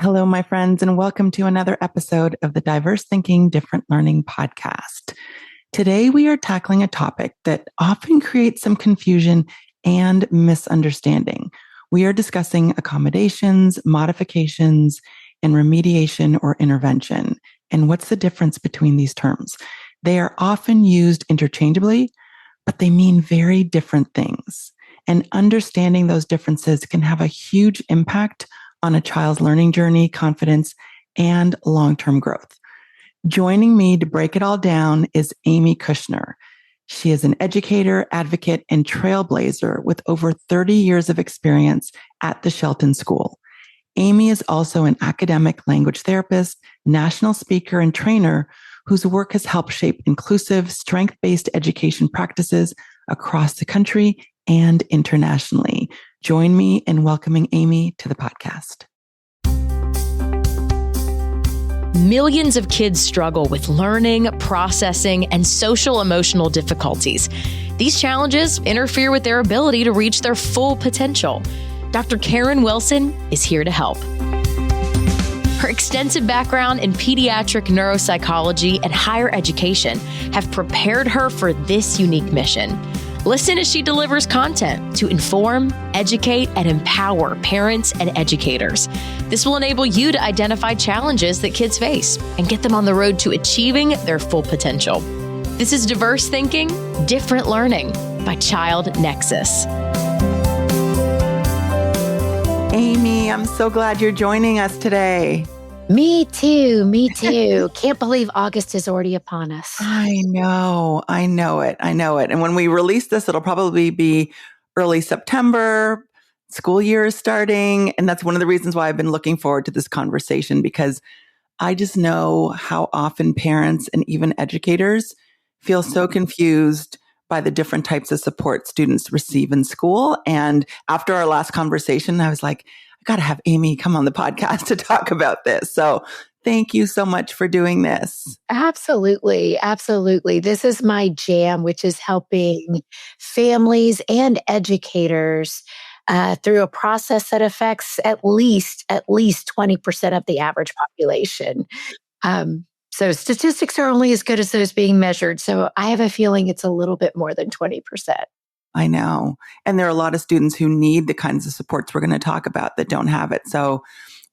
Hello, my friends, and welcome to another episode of the Diverse Thinking, Different Learning podcast. Today, we are tackling a topic that often creates some confusion and misunderstanding. We are discussing accommodations, modifications, and remediation or intervention. And what's the difference between these terms? They are often used interchangeably, but they mean very different things. And understanding those differences can have a huge impact on a child's learning journey, confidence, and long-term growth. Joining me to break it all down is Amy Kushner. She is an educator, advocate, and trailblazer with over 30 years of experience at the Shelton School. Amy is also an academic language therapist, national speaker, and trainer whose work has helped shape inclusive, strength-based education practices across the country and internationally. Join me in welcoming Amy to the podcast. Millions of kids struggle with learning, processing, and social emotional difficulties. These challenges interfere with their ability to reach their full potential. Dr. Karen Wilson is here to help. Her extensive background in pediatric neuropsychology and higher education have prepared her for this unique mission. Listen as she delivers content to inform, educate, and empower parents and educators. This will enable you to identify challenges that kids face and get them on the road to achieving their full potential. This is Diverse Thinking, Different Learning by Child Nexus. Amy, I'm so glad you're joining us today. Me too. Can't believe August is already upon us. I know it. And when we release this, it'll probably be early September. School year is starting. And that's one of the reasons why I've been looking forward to this conversation, because I just know how often parents and even educators feel so confused by the different types of support students receive in school. And after our last conversation, I was like, I got to have Amy come on the podcast to talk about this. So thank you so much for doing this. Absolutely. This is my jam, which is helping families and educators through a process that affects at least 20% of the average population. So statistics are only as good as those being measured. So I have a feeling it's a little bit more than 20%. I know. And there are a lot of students who need the kinds of supports we're going to talk about that don't have it. So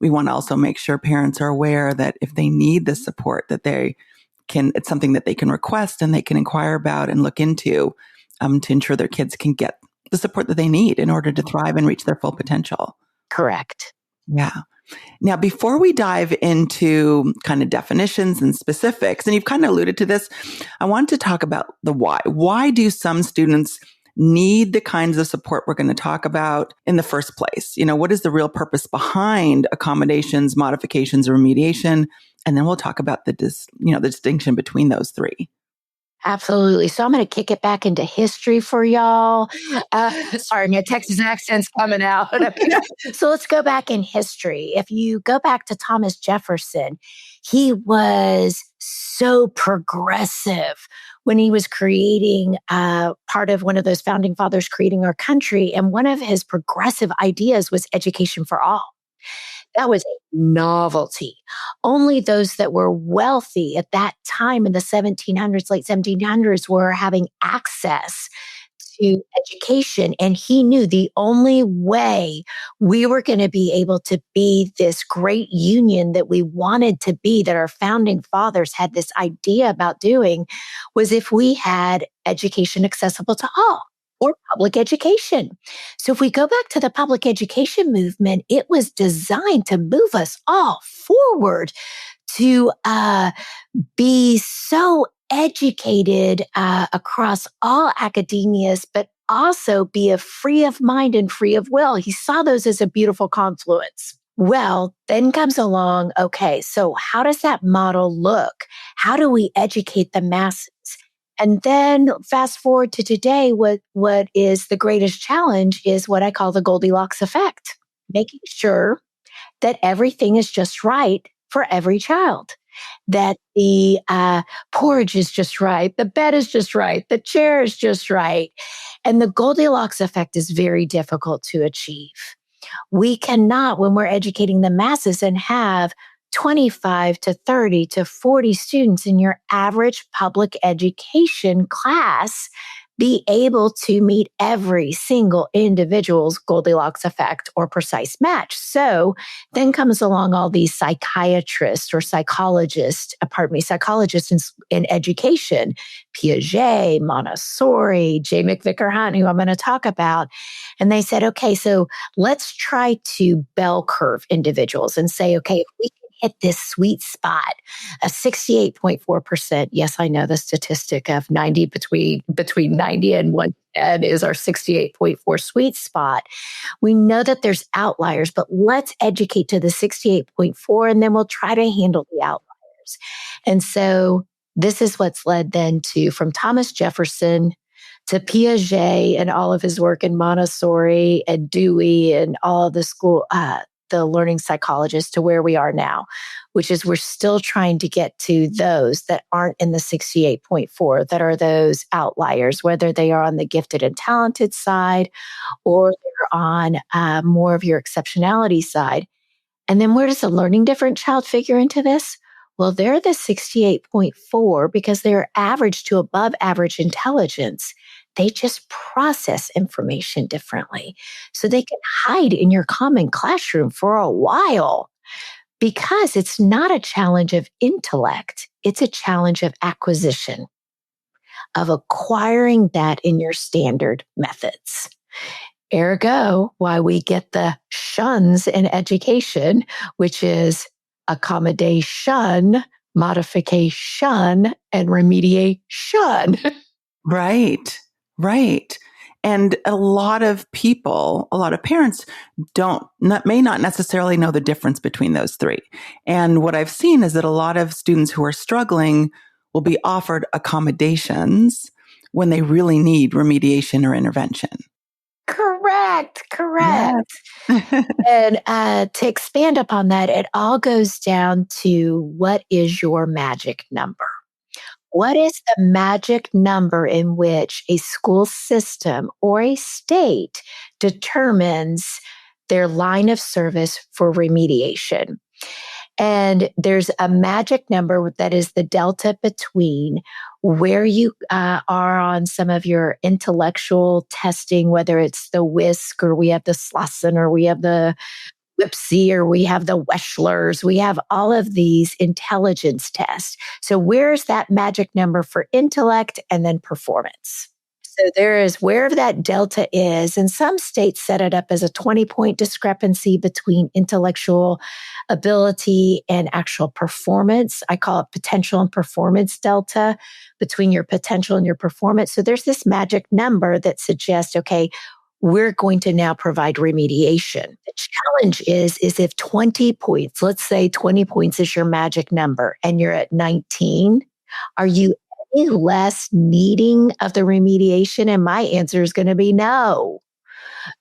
we want to also make sure parents are aware that if they need the support, that it's something that they can request and they can inquire about and look into to ensure their kids can get the support that they need in order to thrive and reach their full potential. Correct. Yeah. Now, before we dive into kind of definitions and specifics, and you've kind of alluded to this, I want to talk about the why. Why do some students need the kinds of support we're going to talk about in the first place? You know, what is the real purpose behind accommodations, modifications, or remediation? And then we'll talk about the distinction between those three. Absolutely. So I'm going to kick it back into history for y'all. Sorry, my Texas accent's coming out. So let's go back in history. If you go back to Thomas Jefferson, he was so progressive when he was creating part of one of those founding fathers creating our country. And one of his progressive ideas was education for all. That was a novelty. Only those that were wealthy at that time in the 1700s, late 1700s, were having access to education. And he knew the only way we were going to be able to be this great union that we wanted to be, that our founding fathers had this idea about doing, was if we had education accessible to all, or public education. So if we go back to the public education movement, it was designed to move us all forward to be so educated across all academias, but also be free of mind and free of will. He saw those as a beautiful confluence. Well, then comes along, okay, so how does that model look? How do we educate the masses? And then fast forward to today, what is the greatest challenge is what I call the Goldilocks effect, making sure that everything is just right for every child, that the porridge is just right, the bed is just right, the chair is just right. And the Goldilocks effect is very difficult to achieve. We cannot, when we're educating the masses and have 25 to 30 to 40 students in your average public education class, be able to meet every single individual's Goldilocks effect or precise match. So then comes along all these psychiatrists or psychologists in education, Piaget, Montessori, J. McVicker Hunt, who I'm going to talk about. And they said, okay, so let's try to bell curve individuals and say, okay, if we can hit this sweet spot of 68.4%. Yes, I know the statistic of 90 between 90 and 110 is our 68.4 sweet spot. We know that there's outliers, but let's educate to the 68.4 and then we'll try to handle the outliers. And so this is what's led then to from Thomas Jefferson to Piaget and all of his work in Montessori and Dewey and all of the learning psychologists to where we are now, which is we're still trying to get to those that aren't in the 68.4, that are those outliers, whether they are on the gifted and talented side or they're on more of your exceptionality side. And then where does the learning different child figure into this? Well, they're the 68.4 because they're average to above average intelligence. They just process information differently. So they can hide in your common classroom for a while because it's not a challenge of intellect. It's a challenge of acquisition, of acquiring that in your standard methods. Ergo, why we get the shuns in education, which is accommodation, modification, and remediation. Right. Right. And a lot of parents may not necessarily know the difference between those three. And what I've seen is that a lot of students who are struggling will be offered accommodations when they really need remediation or intervention. Correct. Yes. And to expand upon that, it all goes down to what is your magic number? What is the magic number in which a school system or a state determines their line of service for remediation? And there's a magic number that is the delta between where you are on some of your intellectual testing, whether it's the WISC or we have the Slossen or we have the Lipsy or we have the Weschlers. We have all of these intelligence tests. So where's that magic number for intellect and then performance? So there is wherever that delta is, and some states set it up as a 20-point discrepancy between intellectual ability and actual performance. I call it potential and performance delta between your potential and your performance. So there's this magic number that suggests, okay, we're going to now provide remediation. The challenge is if 20 points, let's say 20 points is your magic number and you're at 19, are you any less needing of the remediation? And my answer is going to be no.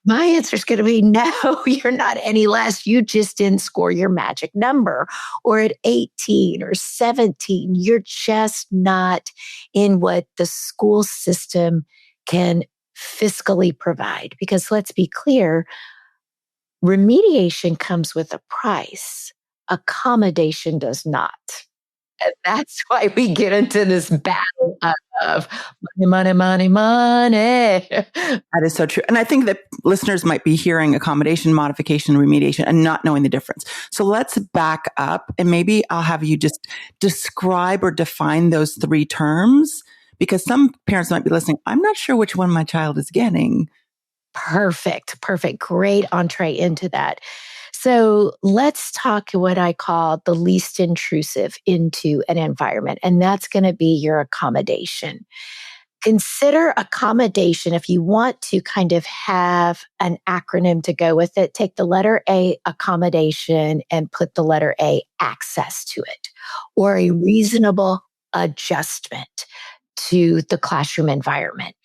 My answer is going to be no, you're not any less. You just didn't score your magic number. Or at 18 or 17, you're just not in what the school system can fiscally provide. Because let's be clear, remediation comes with a price. Accommodation does not. And that's why we get into this battle of money. That is so true. And I think that listeners might be hearing accommodation, modification, remediation, and not knowing the difference. So let's back up and maybe I'll have you just describe or define those three terms, because some parents might be listening. I'm not sure which one my child is getting. Perfect. Great entree into that. So let's talk what I call the least intrusive into an environment, and that's going to be your accommodation. Consider accommodation. If you want to kind of have an acronym to go with it, take the letter A, accommodation, and put the letter A, access to it, or a reasonable adjustment to the classroom environment.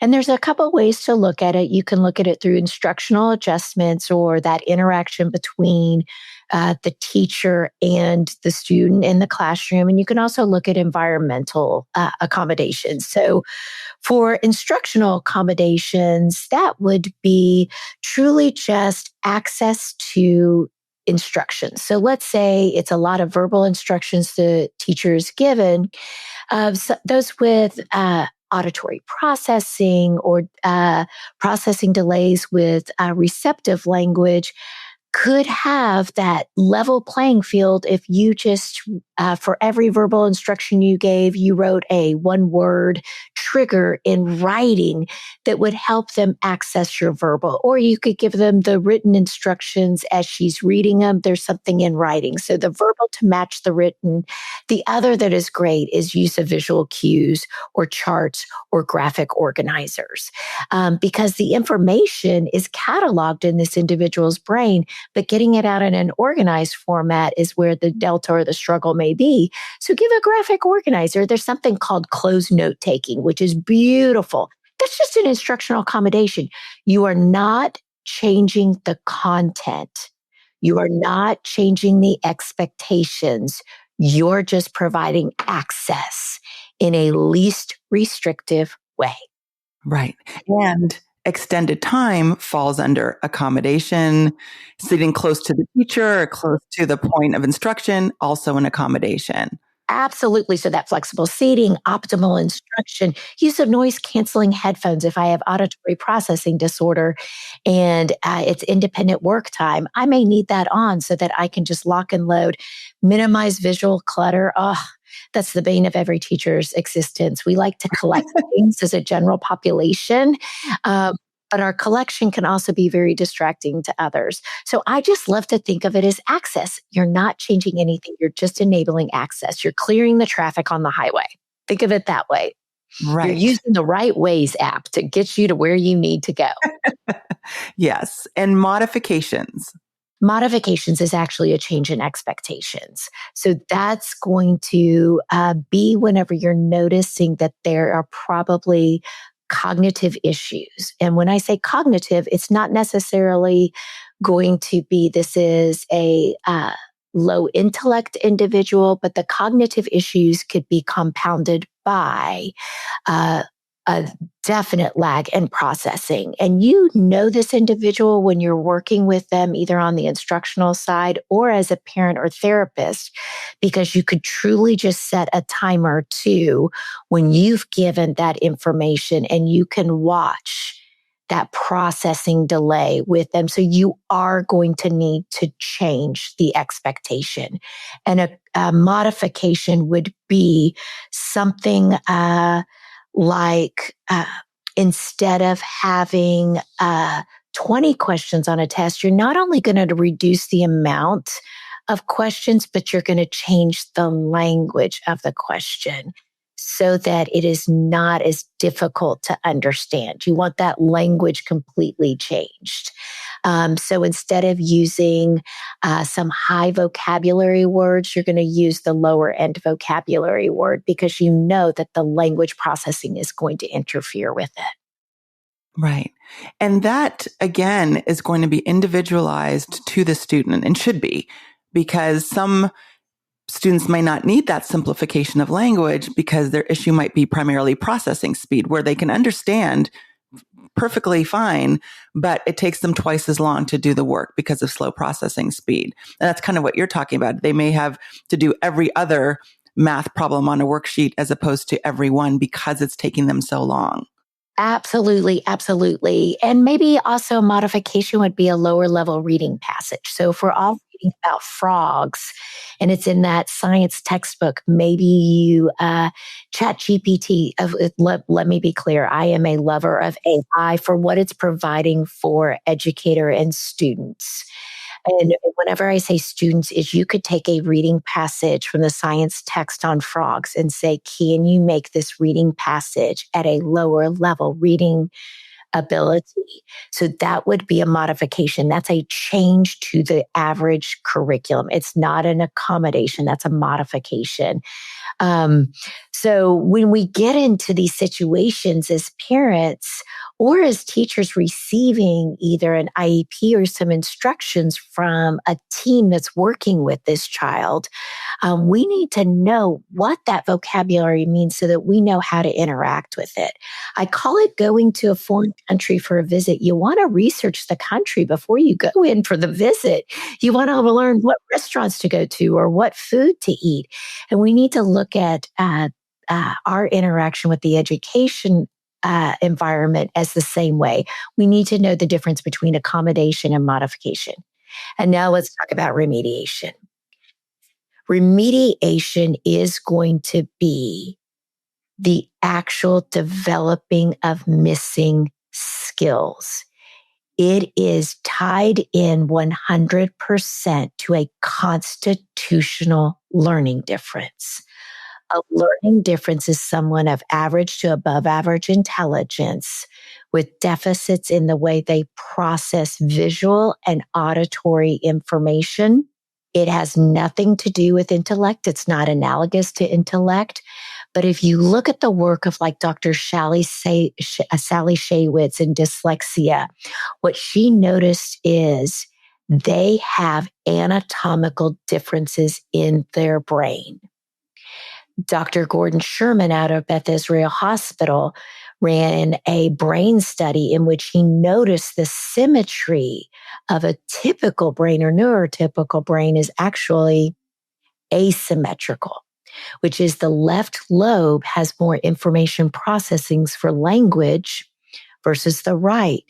And there's a couple ways to look at it. You can look at it through instructional adjustments or that interaction between the teacher and the student in the classroom. And you can also look at environmental accommodations. So for instructional accommodations, that would be truly just access to instructions. So let's say it's a lot of verbal instructions the teacher is given, so those with auditory processing or processing delays with receptive language could have that level playing field if you just, for every verbal instruction you gave, you wrote a one word trigger in writing that would help them access your verbal. Or you could give them the written instructions as she's reading them. There's something in writing. So the verbal to match the written. The other that is great is use of visual cues or charts or graphic organizers, because the information is cataloged in this individual's brain, but getting it out in an organized format is where the delta or the struggle may be. So give a graphic organizer. There's something called closed note taking, which is beautiful. That's just an instructional accommodation. You are not changing the content. You are not changing the expectations. You're just providing access in a least restrictive way. Right. And extended time falls under accommodation, sitting close to the teacher or close to the point of instruction, also an accommodation. Absolutely. So that flexible seating, optimal instruction, use of noise canceling headphones. If I have auditory processing disorder and it's independent work time, I may need that on so that I can just lock and load, minimize visual clutter. Oh, that's the bane of every teacher's existence. We like to collect things as a general population. But our collection can also be very distracting to others. So I just love to think of it as access. You're not changing anything. You're just enabling access. You're clearing the traffic on the highway. Think of it that way. Right. You're using the Right Ways app to get you to where you need to go. Yes. And modifications. Modifications is actually a change in expectations. So that's going to be whenever you're noticing that there are probably cognitive issues. And when I say cognitive, it's not necessarily going to be this is a low intellect individual, but the cognitive issues could be compounded by a definite lag in processing. And you know this individual when you're working with them, either on the instructional side or as a parent or therapist, because you could truly just set a timer to when you've given that information and you can watch that processing delay with them. So you are going to need to change the expectation. And a modification would be something like instead of having 20 questions on a test, you're not only going to reduce the amount of questions, but you're going to change the language of the question so that it is not as difficult to understand. You want that language completely changed. So instead of using some high vocabulary words, you're going to use the lower end vocabulary word because you know that the language processing is going to interfere with it. Right. And that, again, is going to be individualized to the student and should be, because some students may not need that simplification of language because their issue might be primarily processing speed, where they can understand perfectly fine, but it takes them twice as long to do the work because of slow processing speed. And that's kind of what you're talking about. They may have to do every other math problem on a worksheet as opposed to every one because it's taking them so long. Absolutely, absolutely. And maybe also modification would be a lower level reading passage. So if we're all reading about frogs and it's in that science textbook, maybe you chat GPT. Let me be clear. I am a lover of AI for what it's providing for educator and students. And whenever I say students, is you could take a reading passage from the science text on frogs and say, can you make this reading passage at a lower level reading ability? So that would be a modification. That's a change to the average curriculum. It's not an accommodation. That's a modification. So when we get into these situations as parents or as teachers receiving either an IEP or some instructions from a team that's working with this child, we need to know what that vocabulary means so that we know how to interact with it. I call it going to a foreign country for a visit. You want to research the country before you go in for the visit. You want to learn what restaurants to go to or what food to eat. And we need to look at our interaction with the education environment as the same way. We need to know the difference between accommodation and modification. And now let's talk about remediation. Remediation is going to be the actual developing of missing skills. It is tied in 100% to a constitutional learning difference. A learning difference is someone of average to above average intelligence with deficits in the way they process visual and auditory information. It has nothing to do with intellect. It's not analogous to intellect. But if you look at the work of like Dr. Sally Shaywitz in dyslexia, what she noticed is they have anatomical differences in their brain. Dr. Gordon Sherman out of Beth Israel Hospital ran a brain study in which he noticed the symmetry of a typical brain or neurotypical brain is actually asymmetrical, which is the left lobe has more information processings for language versus the right.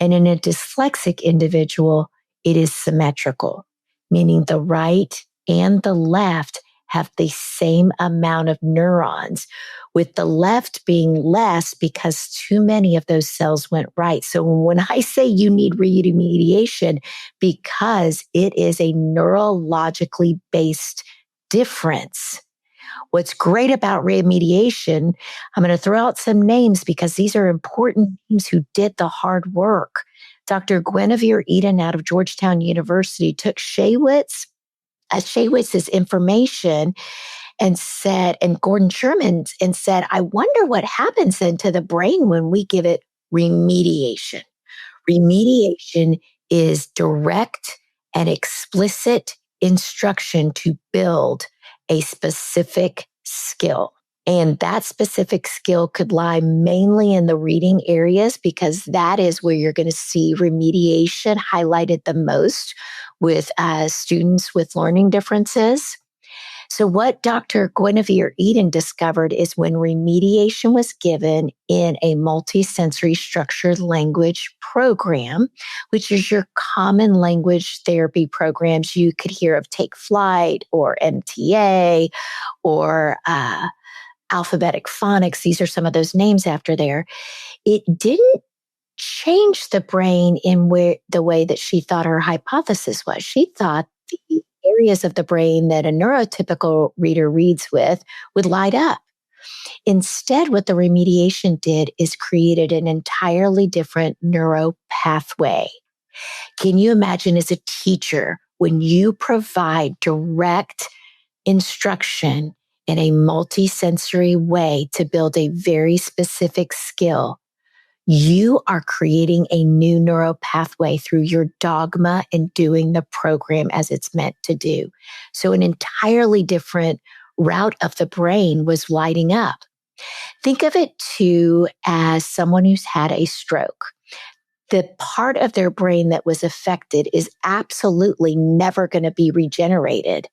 And in a dyslexic individual, it is symmetrical, meaning the right and the left have the same amount of neurons, with the left being less because too many of those cells went right. So when I say you need remediation, because it is a neurologically based difference. What's great about remediation, I'm going to throw out some names because these are important teams who did the hard work. Dr. Guinevere Eden out of Georgetown University took Shaywitz's information and said, and Gordon Sherman's, and said, I wonder what happens then to the brain when we give it remediation. Remediation is direct and explicit instruction to build a specific skill. And that specific skill could lie mainly in the reading areas because that is where you're going to see remediation highlighted the most with students with learning differences. So what Dr. Guinevere Eden discovered is when remediation was given in a multisensory structured language program, which is your common language therapy programs you could hear of Take Flight or MTA or alphabetic phonics. These are some of those names after there. It didn't change the brain in the way that she thought her hypothesis was. She thought the areas of the brain that a neurotypical reader reads with would light up. Instead, what the remediation did is created an entirely different neuro pathway. Can you imagine as a teacher, when you provide direct instruction in a multisensory way to build a very specific skill, you are creating a new neural pathway through your dogma and doing the program as it's meant to do. So an entirely different route of the brain was lighting up. Think of it too as someone who's had a stroke. The part of their brain that was affected is absolutely never going to be regenerated.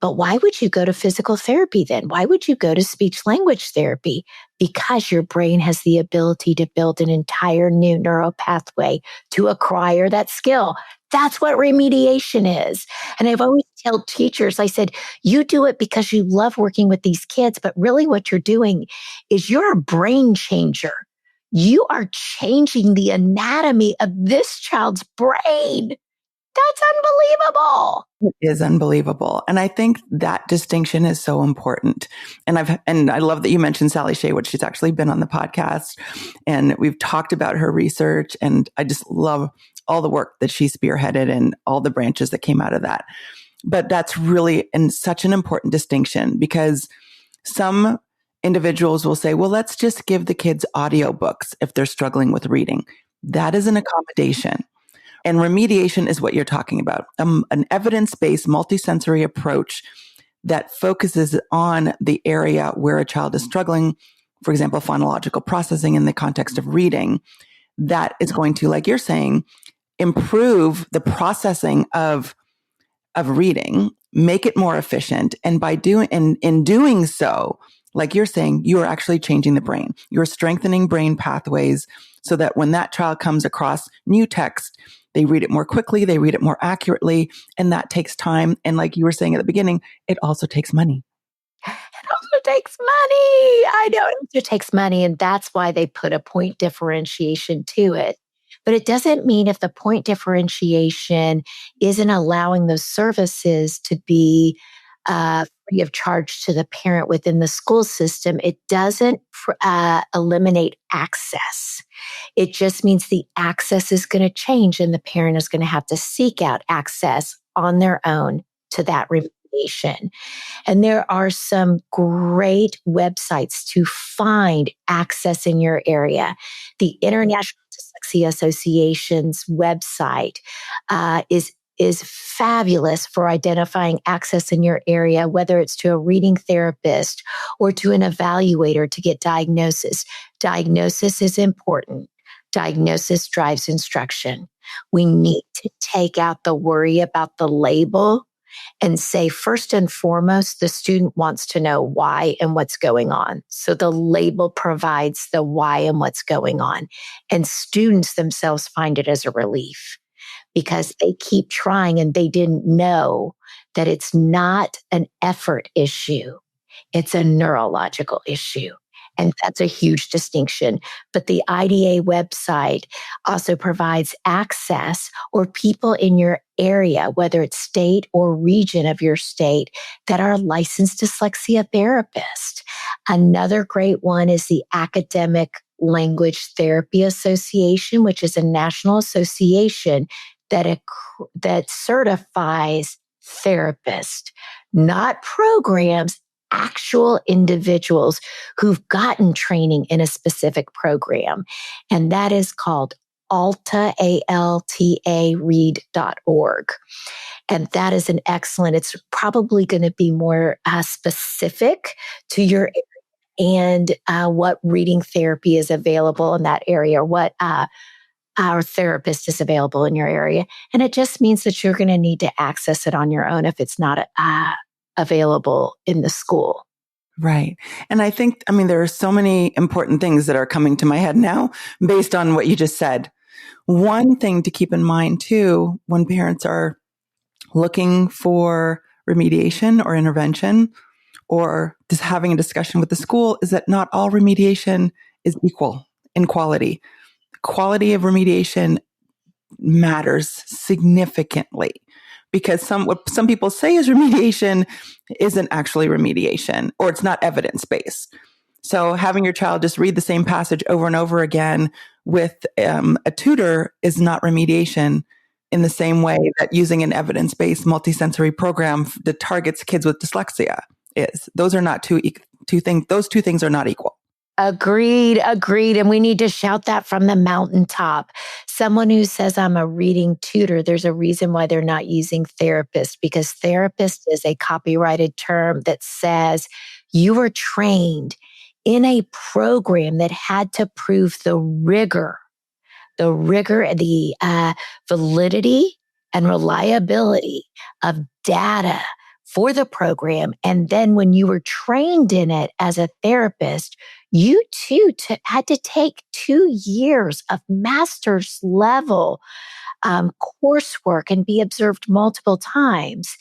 But why would you go to physical therapy then? Why would you go to speech language therapy? Because your brain has the ability to build an entire new neural pathway to acquire that skill. That's what remediation is. And I've always told teachers, I said, you do it because you love working with these kids, but really what you're doing is you're a brain changer. You are changing the anatomy of this child's brain. That's unbelievable. It is unbelievable. And I think that distinction is so important. And I love that you mentioned Sally Shaywitz. She's actually been on the podcast and we've talked about her research. And I just love all the work that she spearheaded and all the branches that came out of that. But that's really such an important distinction because Some individuals will say, well, let's just give the kids audiobooks if they're struggling with reading. That is an accommodation. And remediation is what you're talking about, an evidence-based multisensory approach that focuses on the area where a child is struggling, for example, phonological processing in the context of reading, that is going to, like you're saying, improve the processing of reading, make it more efficient. And by in doing so, like you're saying, you are actually changing the brain. You're strengthening brain pathways so that when that child comes across new text, they read it more quickly, they read it more accurately, and that takes time. And like you were saying at the beginning, it also takes money. It also takes money. I know it also takes money. And that's why they put a point differentiation to it. But it doesn't mean if the point differentiation isn't allowing those services to be free of charge to the parent within the school system, it doesn't eliminate access. It just means the access is going to change and the parent is going to have to seek out access on their own to that remediation. And there are some great websites to find access in your area. The International Dyslexia Association's website is fabulous for identifying access in your area, whether it's to a reading therapist or to an evaluator to get diagnosis. Diagnosis is important. Diagnosis drives instruction. We need to take out the worry about the label and say, first and foremost, the student wants to know why and what's going on. So the label provides the why and what's going on. And students themselves find it as a relief because they keep trying and they didn't know that it's not an effort issue. It's a neurological issue. And that's a huge distinction. But the IDA website also provides access or people in your area, whether it's state or region of your state, that are licensed dyslexia therapists. Another great one is the Academic Language Therapy Association, which is a national association that certifies therapists, not programs, actual individuals who've gotten training in a specific program. And that is called ALTA, ALTA, read.org. And that is an excellent, it's probably going to be more specific to your area and what reading therapy is available in that area, what our therapist is available in your area. And it just means that you're going to need to access it on your own if it's not available in the school. Right. And I think, there are so many important things that are coming to my head now based on what you just said. One thing to keep in mind too, when parents are looking for remediation or intervention or just having a discussion with the school, is that not all remediation is equal in quality. Quality of remediation matters significantly because what some people say is remediation isn't actually remediation, or it's not evidence-based. So having your child just read the same passage over and over again with a tutor is not remediation in the same way that using an evidence-based multisensory program that targets kids with dyslexia is. Those are not two things. Those two things are not equal. Agreed. And we need to shout that from the mountaintop. Someone who says I'm a reading tutor, there's a reason why they're not using therapist, because therapist is a copyrighted term that says you were trained in a program that had to prove the rigor, the validity and reliability of data for the program. And then when you were trained in it as a therapist, you too had to take 2 years of master's level coursework and be observed multiple times.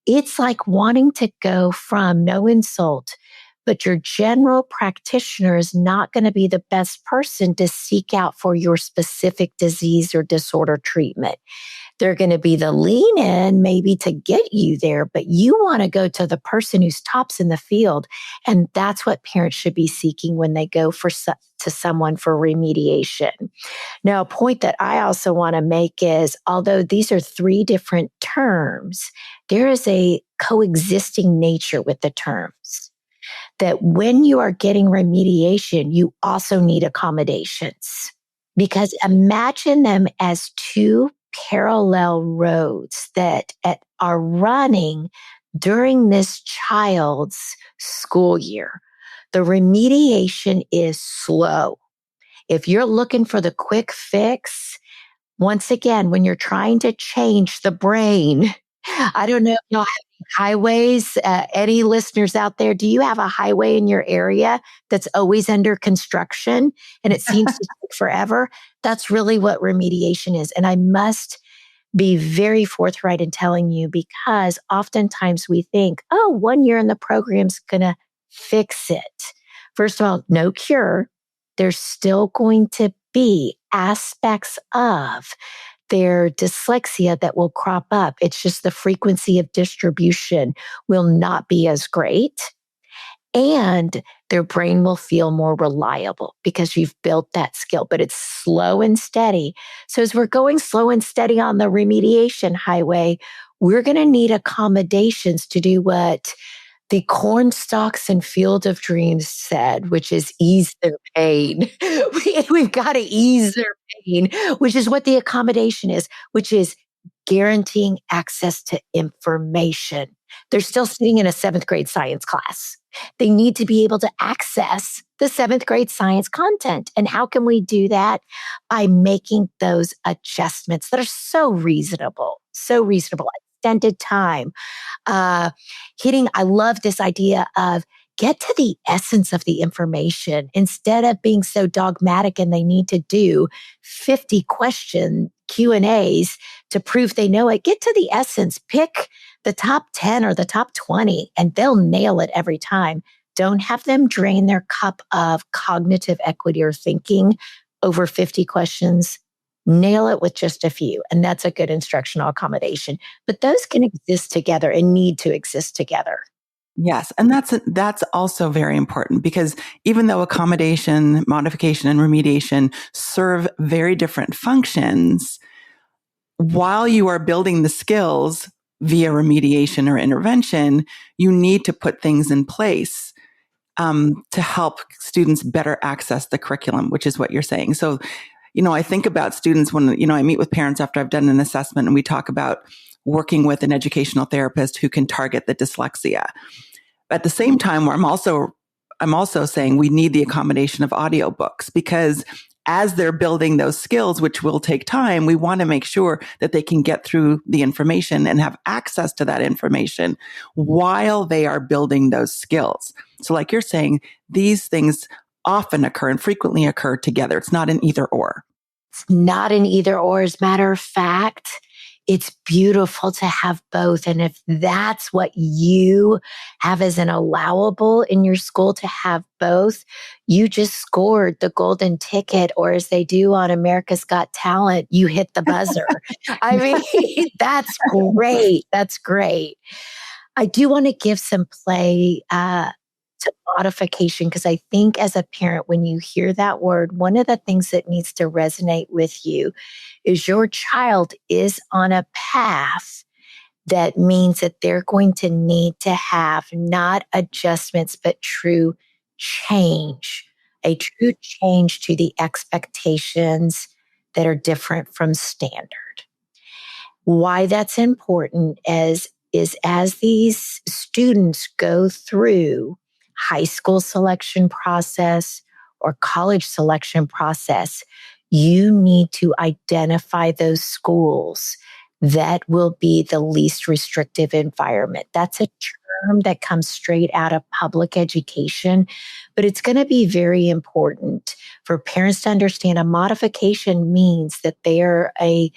It's like wanting to go from, no insult, but your general practitioner is not going to be the best person to seek out for your specific disease or disorder treatment. They're going to be the lean in maybe to get you there, but you want to go to the person who's tops in the field. And that's what parents should be seeking when they go to someone for remediation. Now, a point that I also want to make is, although these are 3 different terms, there is a coexisting nature with the terms. that when you are getting remediation, you also need accommodations. Because imagine them as two parallel roads that are running during this child's school year. The remediation is slow. If you're looking for the quick fix, once again, when you're trying to change the brain, I don't know if y'all have highways. Any listeners out there, do you have a highway in your area that's always under construction and it seems to take forever? That's really what remediation is. And I must be very forthright in telling you, because oftentimes we think, oh, 1 year in the program's going to fix it. First of all, no cure. There's still going to be aspects of their dyslexia that will crop up. It's just the frequency of distribution will not be as great. And their brain will feel more reliable because you've built that skill, but it's slow and steady. So as we're going slow and steady on the remediation highway, we're going to need accommodations to do what the corn stalks and field of dreams said, which is ease their pain. We've got to ease their pain, which is what the accommodation is, which is guaranteeing access to information. They're still sitting in a 7th grade science class. They need to be able to access the 7th grade science content. And how can we do that? By making those adjustments that are so reasonable, extended time. I love this idea of get to the essence of the information instead of being so dogmatic and they need to do 50 question Q&As to prove they know it. Get to the essence, pick the top 10 or the top 20 and they'll nail it every time. Don't have them drain their cup of cognitive equity or thinking over 50 questions. Nail it with just a few. And that's a good instructional accommodation. But those can exist together and need to exist together. Yes. And that's also very important, because even though accommodation, modification, and remediation serve very different functions, while you are building the skills via remediation or intervention, you need to put things in place to help students better access the curriculum, which is what you're saying. So, I think about students when, I meet with parents after I've done an assessment, and we talk about working with an educational therapist who can target the dyslexia. At the same time, where I'm also saying we need the accommodation of audiobooks, because as they're building those skills, which will take time, we want to make sure that they can get through the information and have access to that information while they are building those skills. So like you're saying, these things often occur and frequently occur together. It's not an either or. It's not an either or. As a matter of fact, it's beautiful to have both. And if that's what you have as an allowable in your school to have both, you just scored the golden ticket, or as they do on America's Got Talent, you hit the buzzer. I mean, that's great. That's great. I do want to give some play to modification, because I think as a parent, when you hear that word, one of the things that needs to resonate with you is your child is on a path that means that they're going to need to have not adjustments, but true change, a true change to the expectations that are different from standard. Why that's important is as these students go through high school selection process or college selection process, you need to identify those schools that will be the least restrictive environment. That's a term that comes straight out of public education, but it's going to be very important for parents to understand. A modification means that they are a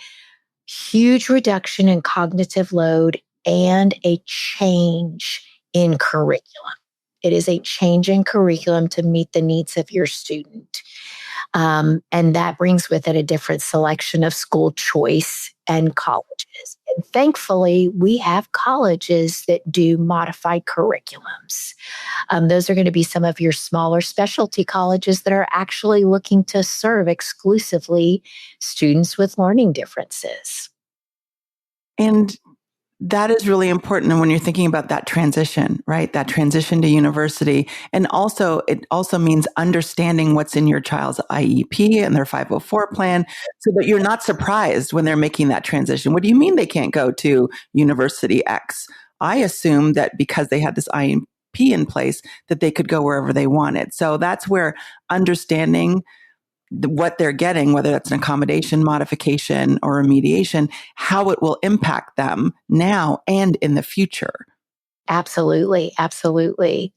huge reduction in cognitive load and a change in curriculum. It is a change in curriculum to meet the needs of your student. And that brings with it a different selection of school choice and colleges. And thankfully, we have colleges that do modified curriculums. Those are going to be some of your smaller specialty colleges that are actually looking to serve exclusively students with learning differences. And That is really important. And when you're thinking about that transition, right? That transition to university. And also, it also means understanding what's in your child's IEP and their 504 plan so that you're not surprised when they're making that transition. What do you mean they can't go to University X? I assume that because they had this IEP in place, that they could go wherever they wanted. So that's where understanding what they're getting, whether that's an accommodation, modification, or remediation, how it will impact them now and in the future. Absolutely. Absolutely.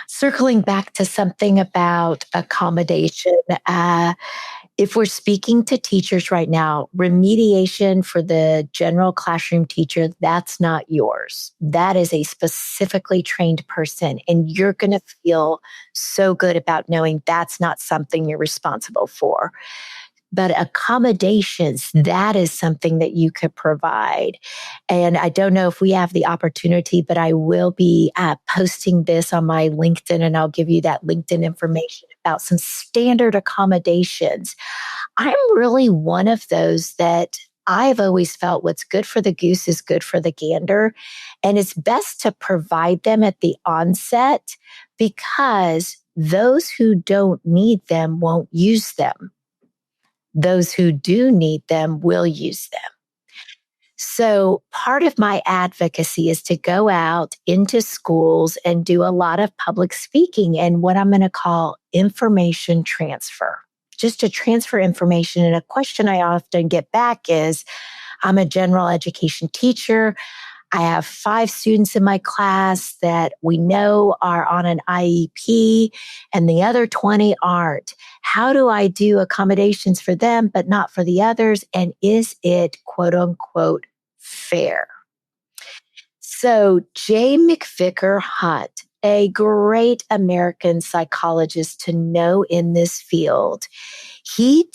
Circling back to something about accommodation, if we're speaking to teachers right now, remediation for the general classroom teacher, that's not yours. That is a specifically trained person. And you're going to feel so good about knowing that's not something you're responsible for. But accommodations, that is something that you could provide. And I don't know if we have the opportunity, but I will be posting this on my LinkedIn, and I'll give you that LinkedIn information about some standard accommodations. I'm really one of those that I've always felt what's good for the goose is good for the gander. And it's best to provide them at the onset because those who don't need them won't use them. Those who do need them will use them. So part of my advocacy is to go out into schools and do a lot of public speaking and what I'm going to call information transfer, just to transfer information. And a question I often get back is, I'm a general education teacher. I have 5 students in my class that we know are on an IEP and the other 20 aren't. How do I do accommodations for them, but not for the others? And is it quote unquote fair? So J. McVicker Hunt, a great American psychologist to know in this field, he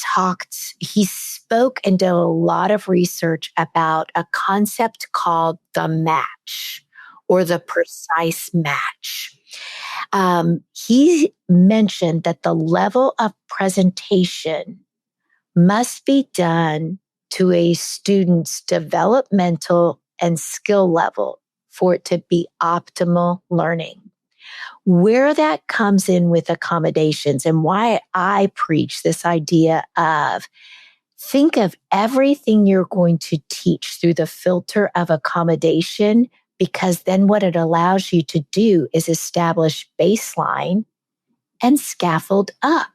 spoke and did a lot of research about a concept called the match or the precise match. He mentioned that the level of presentation must be done to a student's developmental and skill level for it to be optimal learning. Where that comes in with accommodations and why I preach this idea of think of everything you're going to teach through the filter of accommodation, because then what it allows you to do is establish baseline and scaffold up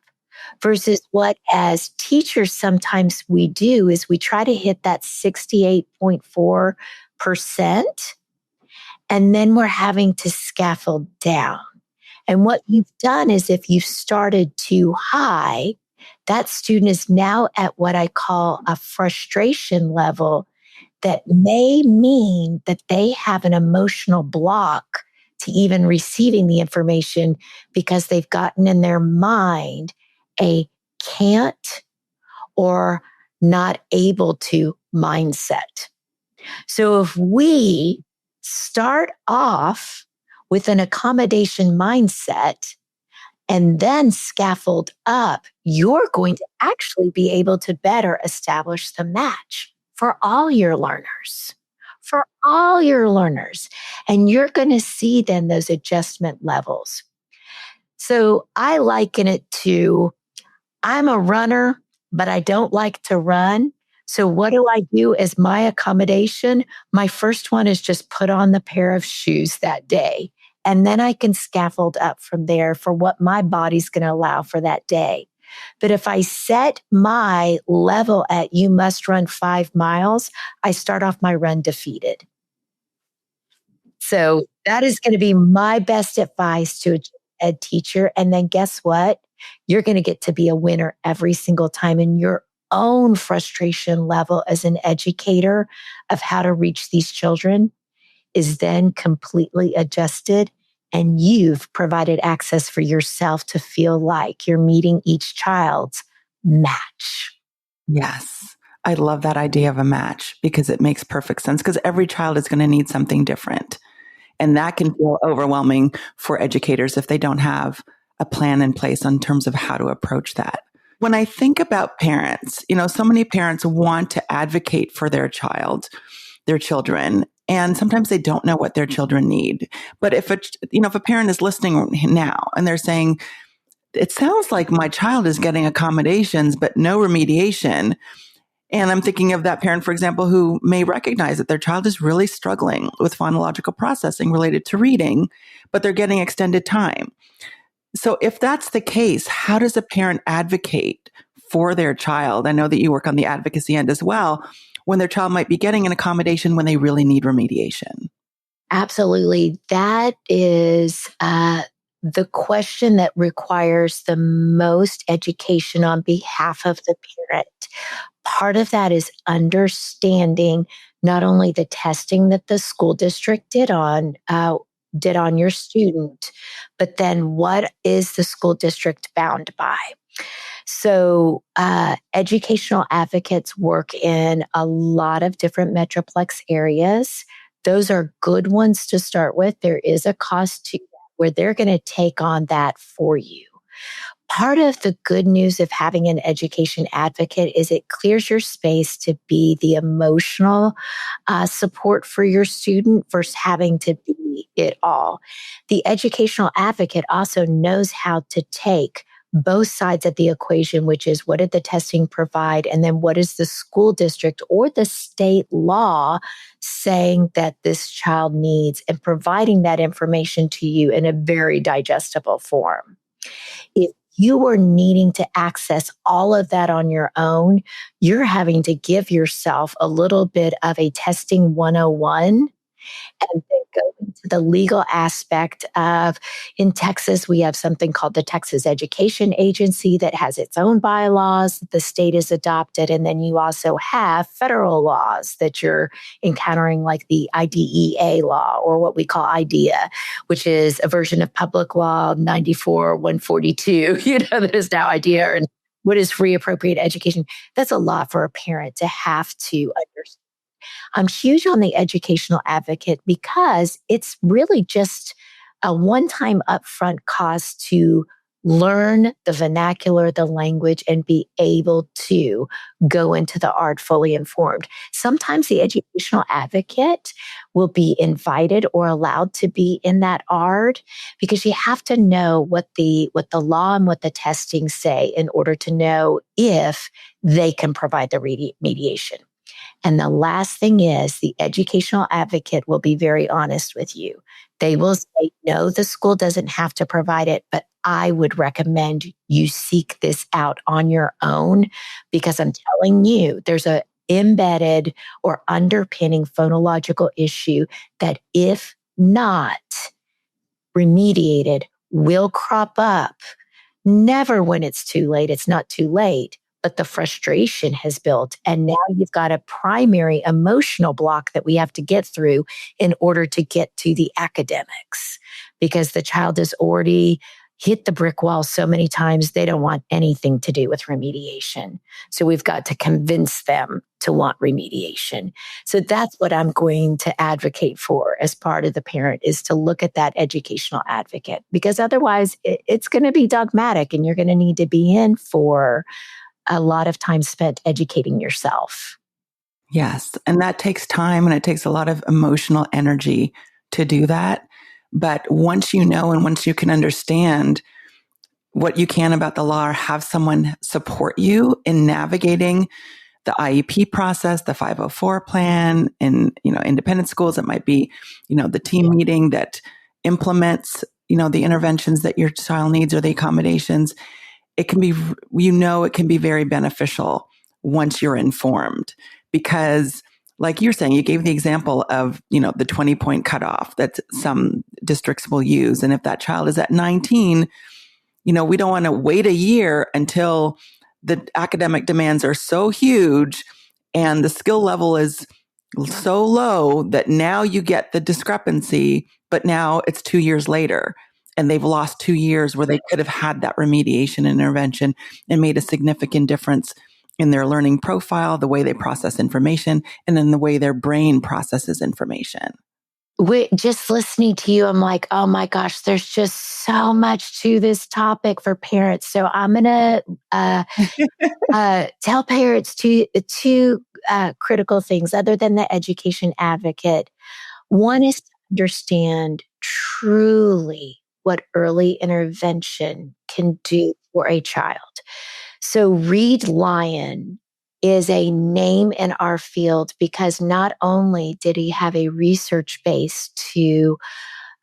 versus what as teachers sometimes we do is we try to hit that 68.4% and then we're having to scaffold down. And what you've done is if you started too high, that student is now at what I call a frustration level that may mean that they have an emotional block to even receiving the information because they've gotten in their mind a can't or not able to mindset. So if we start off with an accommodation mindset and then scaffold up, you're going to actually be able to better establish the match for all your learners, And you're going to see then those adjustment levels. So I liken it to, I'm a runner, but I don't like to run. So what do I do as my accommodation? My first one is just put on the pair of shoes that day. And then I can scaffold up from there for what my body's going to allow for that day. But if I set my level at you must run 5 miles, I start off my run defeated. So that is going to be my best advice to an ed teacher. And then guess what? You're going to get to be a winner every single time in your own frustration level as an educator of how to reach these children is then completely adjusted, and you've provided access for yourself to feel like you're meeting each child's match. Yes. I love that idea of a match because it makes perfect sense because every child is going to need something different. And that can feel overwhelming for educators if they don't have a plan in place in terms of how to approach that. When I think about parents, so many parents want to advocate for their children, And sometimes they don't know what their children need. But if a parent is listening now and they're saying, it sounds like my child is getting accommodations, but no remediation. And I'm thinking of that parent, for example, who may recognize that their child is really struggling with phonological processing related to reading, but they're getting extended time. So if that's the case, how does a parent advocate for their child? I know that you work on the advocacy end as well, when their child might be getting an accommodation when they really need remediation. Absolutely. That is the question that requires the most education on behalf of the parent. Part of that is understanding not only the testing that the school district did on your student, but then what is the school district bound by? So educational advocates work in a lot of different Metroplex areas. Those are good ones to start with. There is a cost to where they're going to take on that for you. Part of the good news of having an education advocate is it clears your space to be the emotional support for your student versus having to be it all. The educational advocate also knows how to take both sides of the equation, which is what did the testing provide? And then what is the school district or the state law saying that this child needs, and providing that information to you in a very digestible form. If you are needing to access all of that on your own, you're having to give yourself a little bit of a testing 101 and then go into the legal aspect of, in Texas, we have something called the Texas Education Agency that has its own bylaws that the state has adopted. And then you also have federal laws that you're encountering, like the IDEA law, or what we call IDEA, which is a version of Public Law 94-142, that is now IDEA. And what is free appropriate education? That's a lot for a parent to have to understand. I'm huge on the educational advocate because it's really just a one-time upfront cost to learn the vernacular, the language, and be able to go into the art fully informed. Sometimes the educational advocate will be invited or allowed to be in that art because you have to know what the law and what the testing say in order to know if they can provide the remediation. And the last thing is the educational advocate will be very honest with you. They will say, no, the school doesn't have to provide it, but I would recommend you seek this out on your own because I'm telling you, there's a embedded or underpinning phonological issue that if not remediated will crop up. Never when it's too late. It's not too late. But the frustration has built. And now you've got a primary emotional block that we have to get through in order to get to the academics, because the child has already hit the brick wall so many times, they don't want anything to do with remediation. So we've got to convince them to want remediation. So that's what I'm going to advocate for as part of the parent, is to look at that educational advocate, because otherwise it's going to be dogmatic and you're going to need to be in for a lot of time spent educating yourself. Yes. And that takes time and it takes a lot of emotional energy to do that. But once you know and once you can understand what you can about the law, or have someone support you in navigating the IEP process, the 504 plan, in independent schools, it might be, the team meeting that implements, the interventions that your child needs or the accommodations. It can be, it can be very beneficial once you're informed, because like you're saying, you gave the example of, the 20-point cutoff that some districts will use. And if that child is at 19, we don't want to wait a year until the academic demands are so huge and the skill level is so low that now you get the discrepancy, but now it's 2 years later and they've lost 2 years where they could have had that remediation intervention and made a significant difference in their learning profile, the way they process information, and in the way their brain processes information. Just listening to you, I'm like, oh my gosh, there's just so much to this topic for parents. So I'm going to tell parents to critical things other than the education advocate. One is to understand truly what early intervention can do for a child. So Reed Lyon is a name in our field because not only did he have a research base to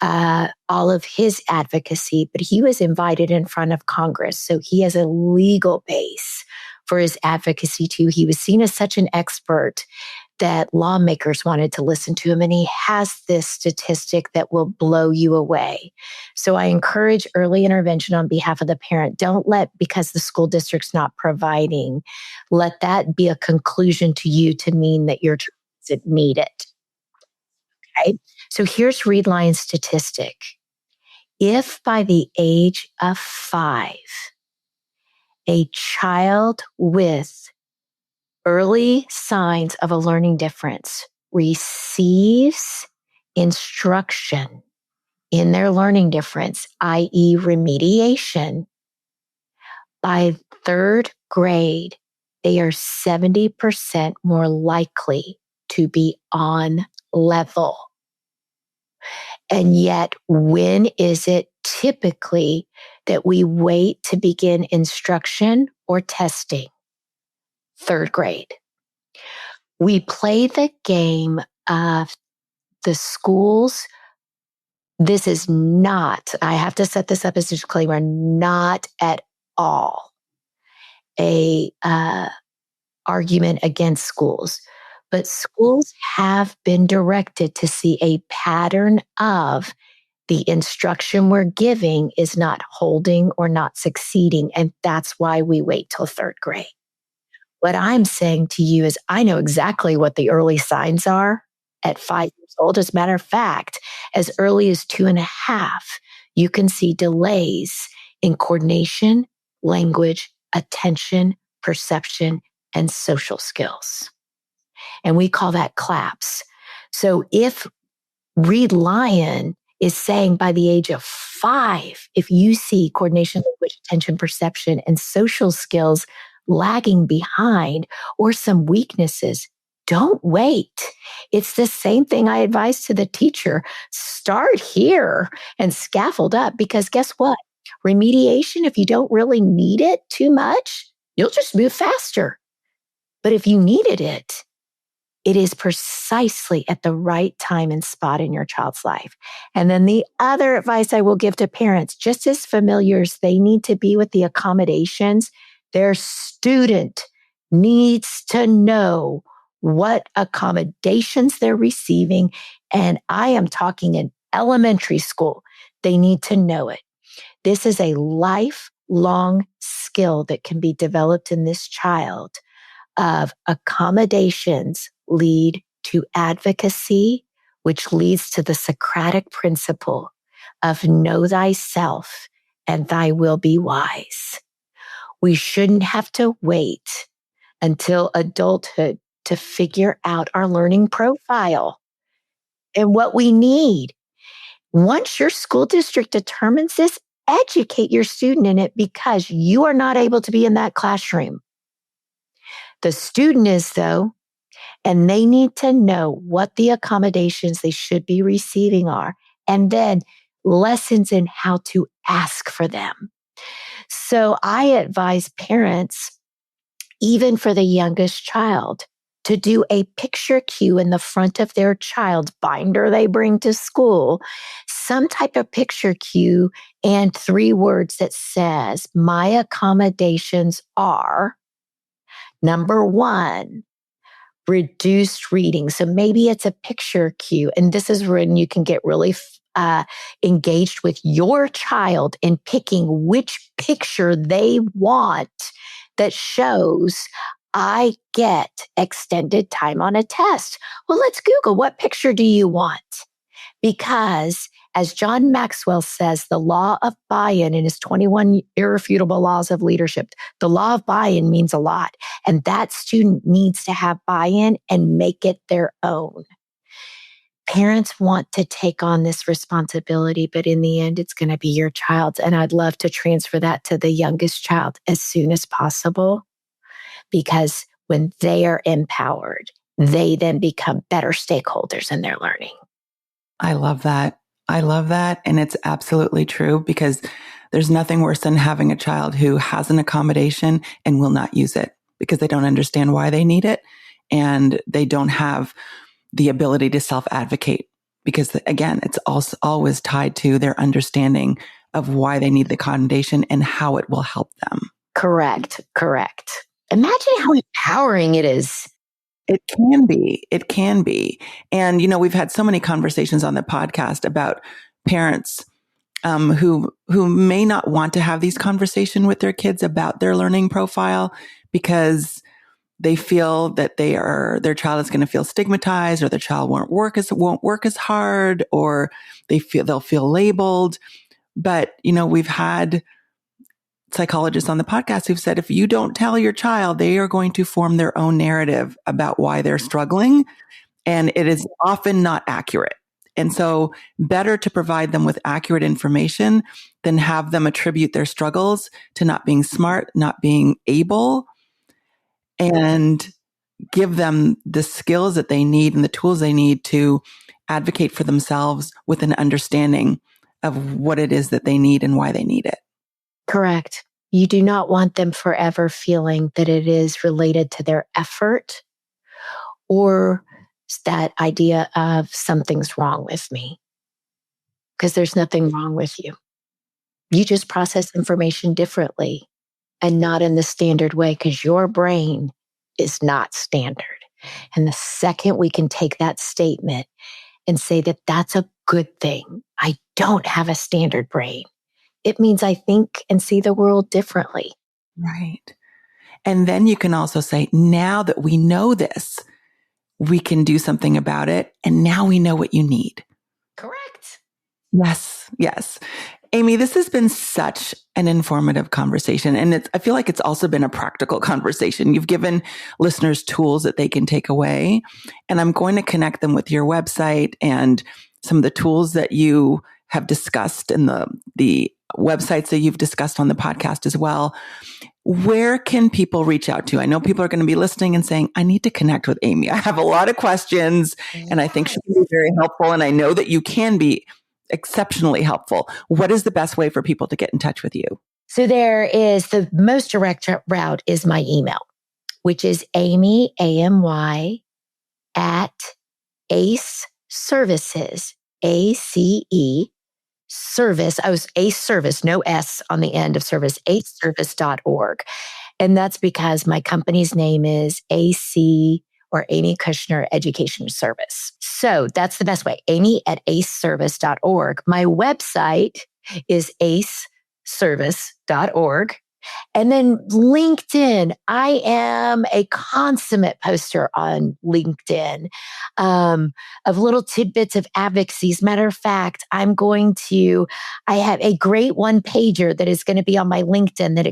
all of his advocacy, but he was invited in front of Congress. So he has a legal base for his advocacy too. He was seen as such an expert that lawmakers wanted to listen to him. And he has this statistic that will blow you away. So I encourage early intervention on behalf of the parent. Don't let, because the school district's not providing, let that be a conclusion to you to mean that your child doesn't need it. Okay. So here's Reed Lyon's statistic. If by the age of 5, a child with early signs of a learning difference receives instruction in their learning difference, i.e. remediation, by 3rd grade, they are 70% more likely to be on level. And yet, when is it typically that we wait to begin instruction or testing? 3rd grade. We play the game of the schools. This is not, I have to set this up as a disclaimer, not at all a argument against schools. But schools have been directed to see a pattern of the instruction we're giving is not holding or not succeeding. And that's why we wait till 3rd grade. What I'm saying to you is I know exactly what the early signs are at 5 years old. As a matter of fact, as early as 2.5, you can see delays in coordination, language, attention, perception, and social skills. And we call that CLAPS. So if Reed Lyon is saying by the age of 5, if you see coordination, language, attention, perception, and social skills lagging behind or some weaknesses, don't wait. It's the same thing I advise to the teacher. Start here and scaffold up, because guess what? Remediation, if you don't really need it too much, you'll just move faster. But if you needed it, it is precisely at the right time and spot in your child's life. And then the other advice I will give to parents, just as familiar as they need to be with the accommodations, their student needs to know what accommodations they're receiving. And I am talking in elementary school. They need to know it. This is a lifelong skill that can be developed in this child of accommodations lead to advocacy, which leads to the Socratic principle of know thyself and thy will be wise. We shouldn't have to wait until adulthood to figure out our learning profile and what we need. Once your school district determines this, educate your student in it, because you are not able to be in that classroom. The student is, though, and they need to know what the accommodations they should be receiving are, and then lessons in how to ask for them. So I advise parents, even for the youngest child, to do a picture cue in the front of their child's binder they bring to school, some type of picture cue and 3 words that says, my accommodations are, number 1, reduced reading. So maybe it's a picture cue. And this is when you can get really engaged with your child in picking which picture they want that shows I get extended time on a test. Well, let's Google, what picture do you want? Because as John Maxwell says, the law of buy-in in his 21 irrefutable laws of leadership, the law of buy-in means a lot. And that student needs to have buy-in and make it their own. Parents want to take on this responsibility, but in the end, it's going to be your child's. And I'd love to transfer that to the youngest child as soon as possible, because when they are empowered, they then become better stakeholders in their learning. I love that. I love that. And it's absolutely true, because there's nothing worse than having a child who has an accommodation and will not use it because they don't understand why they need it. And they don't have the ability to self-advocate, because again, it's also always tied to their understanding of why they need the accommodation and how it will help them. Correct. Imagine how empowering it is. It can be. It can be. And, we've had so many conversations on the podcast about parents who may not want to have these conversations with their kids about their learning profile because they feel that their child is going to feel stigmatized, or their child won't work as hard, or they'll feel labeled. But, we've had psychologists on the podcast who've said, if you don't tell your child, they are going to form their own narrative about why they're struggling. And it is often not accurate. And so better to provide them with accurate information than have them attribute their struggles to not being smart, not being able, and give them the skills that they need and the tools they need to advocate for themselves with an understanding of what it is that they need and why they need it. Correct. You do not want them forever feeling that it is related to their effort or that idea of something's wrong with me, because there's nothing wrong with you. You just process information differently and not in the standard way, because your brain is not standard. And the second we can take that statement and say that that's a good thing, I don't have a standard brain, it means I think and see the world differently. Right. And then you can also say, now that we know this, we can do something about it. And now we know what you need. Correct. Yes. Amy, this has been such an informative conversation. And I feel like it's also been a practical conversation. You've given listeners tools that they can take away. And I'm going to connect them with your website and some of the tools that you have discussed and the websites that you've discussed on the podcast as well. Where can people reach out to? I know people are going to be listening and saying, I need to connect with Amy. I have a lot of questions and I think she can be very helpful. And I know that you can be exceptionally helpful. What is the best way for people to get in touch with you? So there is the most direct route is my email, which is Amy, AMY, at ACE Services, ACE Service. I was ACE Service, no S on the end of service, aceservice.org. And that's because my company's name is AC or Amy Kushner Education Service. So that's the best way, Amy at aceservice.org. My website is aceservice.org. And then LinkedIn. I am a consummate poster on LinkedIn of little tidbits of advocacy. As a matter of fact, I have a great one pager that is going to be on my LinkedIn that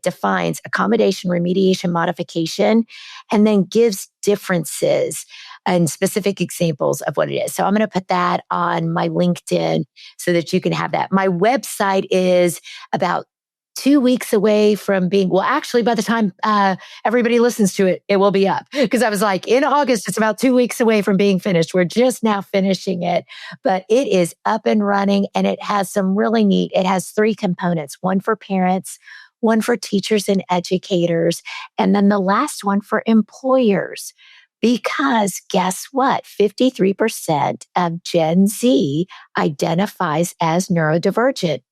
defines accommodation, remediation, modification, and then gives differences and specific examples of what it is. So I'm going to put that on my LinkedIn so that you can have that. My website is about 2 weeks away from being, well, actually, by the time everybody listens to it, it will be up. Because I was like, in August, it's about 2 weeks away from being finished. We're just now finishing it, but it is up and running, and it has some really neat, it has 3 components, one for parents, one for teachers and educators, and then the last one for employers. Because guess what? 53% of Gen Z identifies as neurodivergent.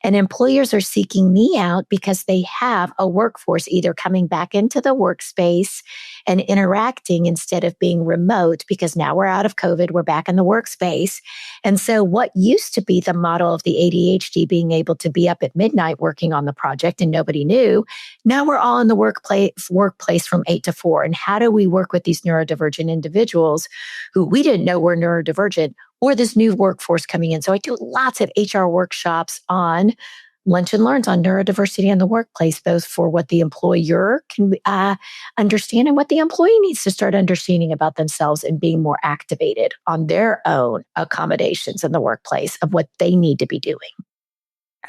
And employers are seeking me out because they have a workforce either coming back into the workspace and interacting instead of being remote, because now we're out of COVID, we're back in the workspace. And so what used to be the model of the ADHD being able to be up at midnight working on the project and nobody knew, now we're all in the workplace from 8 to 4. And how do we work with these neurodivergent individuals who we didn't know were neurodivergent, or this new workforce coming in? So I do lots of HR workshops on lunch and learns on neurodiversity in the workplace, both for what the employer can understand and what the employee needs to start understanding about themselves and being more activated on their own accommodations in the workplace of what they need to be doing.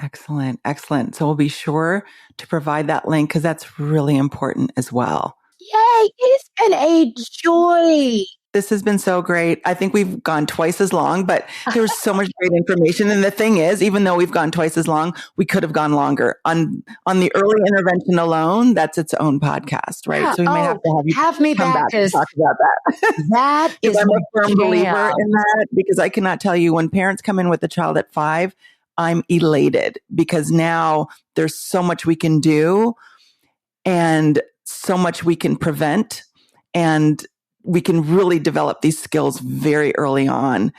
Excellent. So we'll be sure to provide that link because that's really important as well. Yay, it's been a joy. This has been so great. I think we've gone twice as long, but there's so much great information. And the thing is, even though we've gone twice as long, we could have gone longer. On the early intervention alone, that's its own podcast, right? Yeah. So we might have to have me come back and talk about that. That is I'm a firm jam. believer in that, because I cannot tell you, when parents come in with a child at 5, I'm elated, because now there's so much we can do and so much we can prevent, and we can really develop these skills very early on.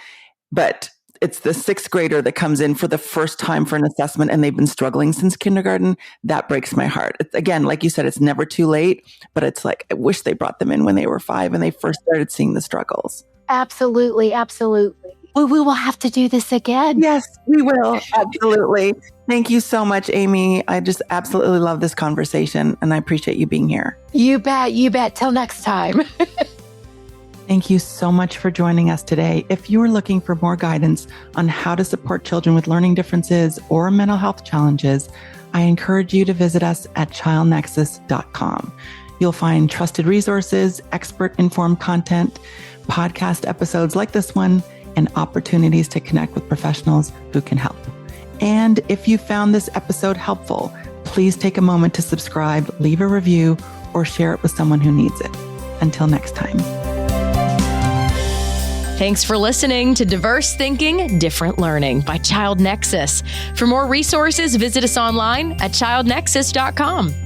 But it's the 6th grader that comes in for the first time for an assessment and they've been struggling since kindergarten. That breaks my heart. Again, like you said, it's never too late, but it's like, I wish they brought them in when they were 5 and they first started seeing the struggles. Absolutely. Absolutely. Well, we will have to do this again. Yes, we will. Absolutely. Thank you so much, Amy. I just absolutely love this conversation, and I appreciate you being here. You bet. You bet. Till next time. Thank you so much for joining us today. If you are looking for more guidance on how to support children with learning differences or mental health challenges, I encourage you to visit us at childnexus.com. You'll find trusted resources, expert-informed content, podcast episodes like this one, and opportunities to connect with professionals who can help. And if you found this episode helpful, please take a moment to subscribe, leave a review, or share it with someone who needs it. Until next time. Thanks for listening to Diverse Thinking, Different Learning by Child Nexus. For more resources, visit us online at childnexus.com.